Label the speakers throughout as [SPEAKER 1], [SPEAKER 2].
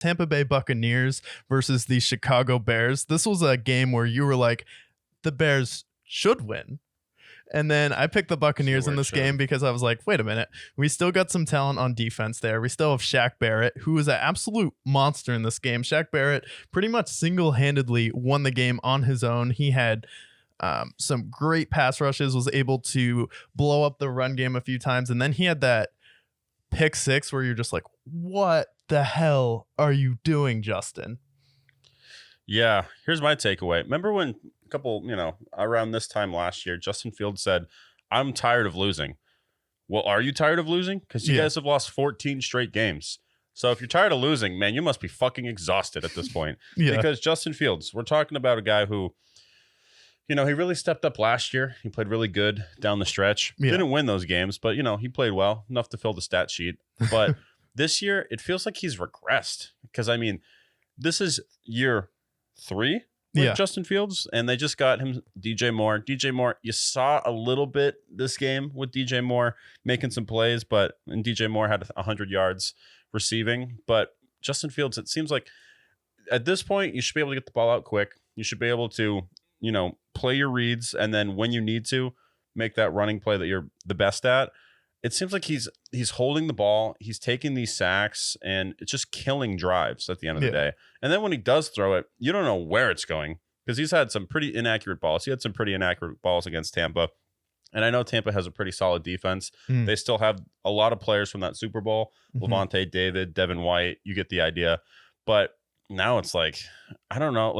[SPEAKER 1] Tampa Bay Buccaneers versus the Chicago Bears. This was a game where you were like, the Bears should win. And then I picked the Buccaneers in this game because I was like, wait a minute. We still got some talent on defense there. We still have Shaq Barrett, who is an absolute monster in this game. Shaq Barrett pretty much single-handedly won the game on his own. He had some great pass rushes, was able to blow up the run game a few times. And then he had that pick six where you're just like, what the hell are you doing, Justin?
[SPEAKER 2] Yeah, here's my takeaway. Remember when around this time last year, Justin Fields said, I'm tired of losing. Well, are you tired of losing? Because you guys have lost 14 straight games. So if you're tired of losing, man, you must be fucking exhausted at this point. Because Justin Fields, we're talking about a guy who, he really stepped up last year. He played really good down the stretch. Didn't win those games, but, he played well, enough to fill the stat sheet. But this year, it feels like he's regressed. Because, this is year 3 with Justin Fields, and they just got him DJ Moore. DJ Moore, you saw a little bit this game with DJ Moore making some plays, and DJ Moore had 100 yards receiving. But Justin Fields, it seems like at this point, you should be able to get the ball out quick. You should be able to, play your reads, and then when you need to, make that running play that you're the best at. It seems like he's holding the ball, he's taking these sacks, and it's just killing drives at the end of the day. And then when he does throw it, you don't know where it's going because he's had some pretty inaccurate balls. He had some pretty inaccurate balls against Tampa. And I know Tampa has a pretty solid defense. They still have a lot of players from that Super Bowl. Levante David, Devin White, you get the idea. But now it's like, I don't know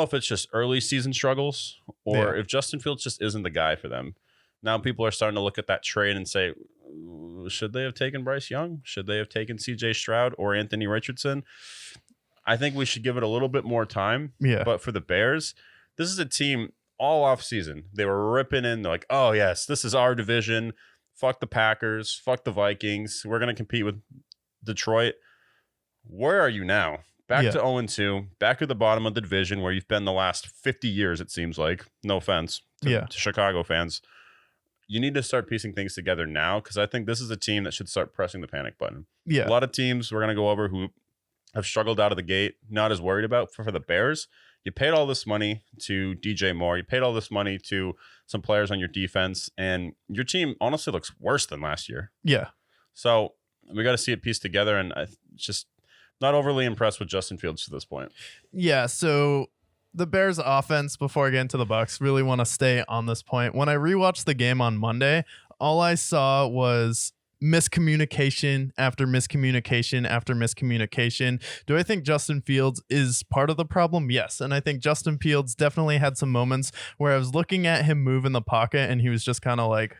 [SPEAKER 2] if it's just early season struggles or if Justin Fields just isn't the guy for them. Now people are starting to look at that trade and say, should they have taken Bryce Young? Should they have taken CJ Stroud or Anthony Richardson? I think we should give it a little bit more time. But for the Bears, this is a team all off season. They were ripping in. They're like, oh, yes, this is our division. Fuck the Packers. Fuck the Vikings. We're going to compete with Detroit. Where are you now? Back to 0-2, back at the bottom of the division where you've been the last 50 years, it seems like. No offense to Chicago fans. You need to start piecing things together now because I think this is a team that should start pressing the panic button. A lot of teams we're going to go over who have struggled out of the gate, not as worried about. For the Bears, you paid all this money to DJ Moore. You paid all this money to some players on your defense, and your team honestly looks worse than last year. So we got to see it pieced together, and just not overly impressed with Justin Fields to this point.
[SPEAKER 1] So the Bears offense, before I get into the Bucs, really want to stay on this point. When I rewatched the game on Monday, all I saw was miscommunication after miscommunication after miscommunication. Do I think Justin Fields is part of the problem? Yes. And I think Justin Fields definitely had some moments where I was looking at him move in the pocket and he was just kind of like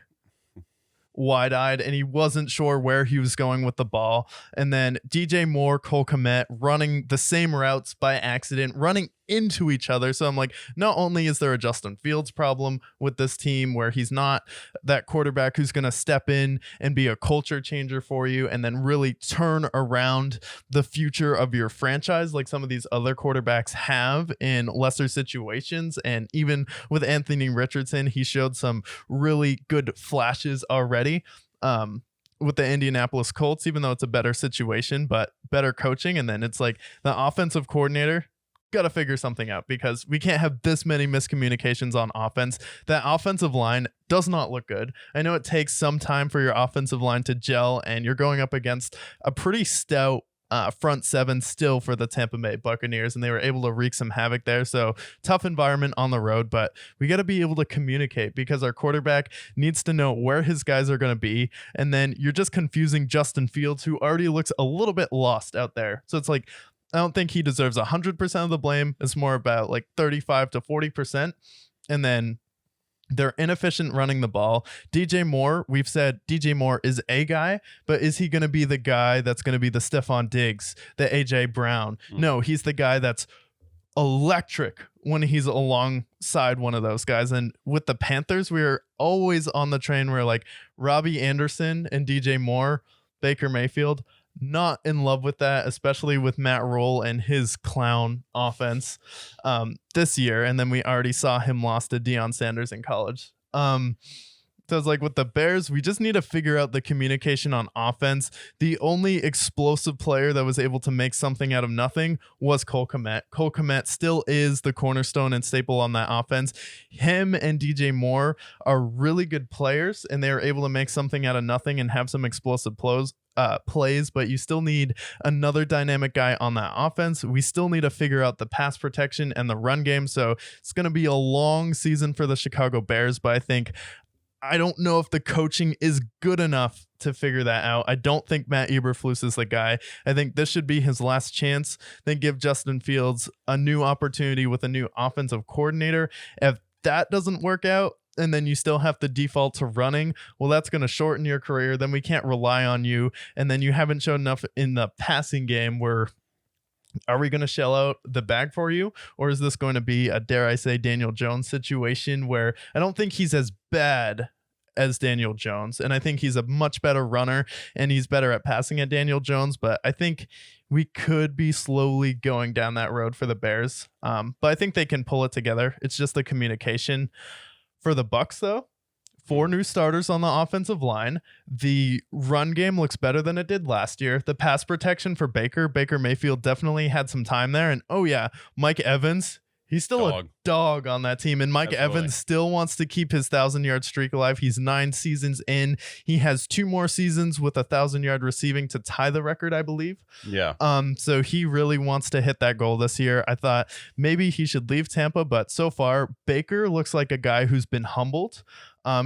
[SPEAKER 1] wide-eyed and he wasn't sure where he was going with the ball. And then DJ Moore, Cole Kmet running the same routes by accident, running into each other. So I'm like, not only is there a Justin Fields problem with this team where he's not that quarterback who's going to step in and be a culture changer for you and then really turn around the future of your franchise like some of these other quarterbacks have in lesser situations. And even with Anthony Richardson, he showed some really good flashes already. With the Indianapolis Colts, even though it's a better situation, but better coaching. And then it's like the offensive coordinator got to figure something out because we can't have this many miscommunications on offense. That offensive line does not look good. I know it takes some time for your offensive line to gel, and you're going up against a pretty stout front seven still for the Tampa Bay Buccaneers, and they were able to wreak some havoc there. So tough environment on the road, but we got to be able to communicate because our quarterback needs to know where his guys are going to be. And then you're just confusing Justin Fields, who already looks a little bit lost out there. So it's like, I don't think he deserves 100% of the blame. It's more about like 35 to 40%. And then they're inefficient running the ball. DJ Moore, we've said DJ Moore is a guy, but is he going to be the guy that's going to be the Stephon Diggs, the AJ Brown? No, he's the guy that's electric when he's alongside one of those guys. And with the Panthers, we're always on the train where like Robbie Anderson and DJ Moore, Baker Mayfield, not in love with that, especially with Matt Rule and his clown offense this year. And then we already saw him lost to Deion Sanders in college. So it's like with the Bears, we just need to figure out the communication on offense. The only explosive player that was able to make something out of nothing was Cole Kmet. Cole Kmet still is the cornerstone and staple on that offense. Him and DJ Moore are really good players, and they are able to make something out of nothing and have some explosive plays, but you still need another dynamic guy on that offense. We still need to figure out the pass protection and the run game. So it's going to be a long season for the Chicago Bears, but I don't know if the coaching is good enough to figure that out. I don't think Matt Eberflus is the guy. I think this should be his last chance. Then give Justin Fields a new opportunity with a new offensive coordinator. If that doesn't work out, and then you still have to default to running, well, that's going to shorten your career. Then we can't rely on you. And then you haven't shown enough in the passing game where are we going to shell out the bag for you? Or is this going to be a, dare I say, Daniel Jones situation where I don't think he's as bad as Daniel Jones. And I think he's a much better runner and he's better at passing at Daniel Jones. But I think we could be slowly going down that road for the Bears. But I think they can pull it together. It's just the communication. For the Bucs, though, 4 new starters on the offensive line. The run game looks better than it did last year. The pass protection for Baker Mayfield definitely had some time there. And oh yeah, Mike Evans, he's still a dog on that team. And Mike Evans still wants to keep his 1,000-yard streak alive. He's 9 seasons in. He has 2 more seasons with 1,000-yard receiving to tie the record, I believe.
[SPEAKER 2] Yeah.
[SPEAKER 1] So he really wants to hit that goal this year. I thought maybe he should leave Tampa, but so far Baker looks like a guy who's been humbled.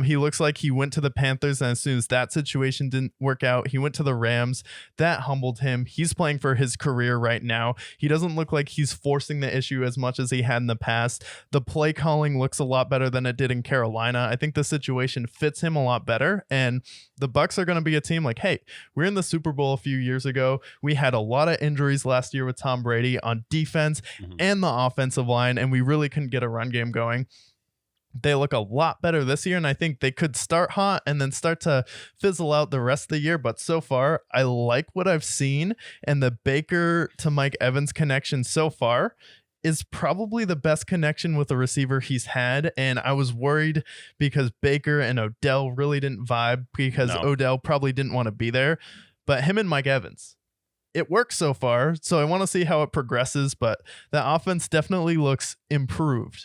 [SPEAKER 1] He looks like he went to the Panthers, and as soon as that situation didn't work out, he went to the Rams. That humbled him. He's playing for his career right now. He doesn't look like he's forcing the issue as much as he had in the past. The play calling looks a lot better than it did in Carolina. I think the situation fits him a lot better, and the Bucs are going to be a team like, hey, we're in the Super Bowl a few years ago. We had a lot of injuries last year with Tom Brady on defense and the offensive line, and we really couldn't get a run game going. They look a lot better this year, and I think they could start hot and then start to fizzle out the rest of the year. But so far, I like what I've seen, and the Baker to Mike Evans connection so far is probably the best connection with a receiver he's had. And I was worried because Baker and Odell really didn't vibe because Odell probably didn't want to be there. But him and Mike Evans, it works so far. So I want to see how it progresses, but the offense definitely looks improved.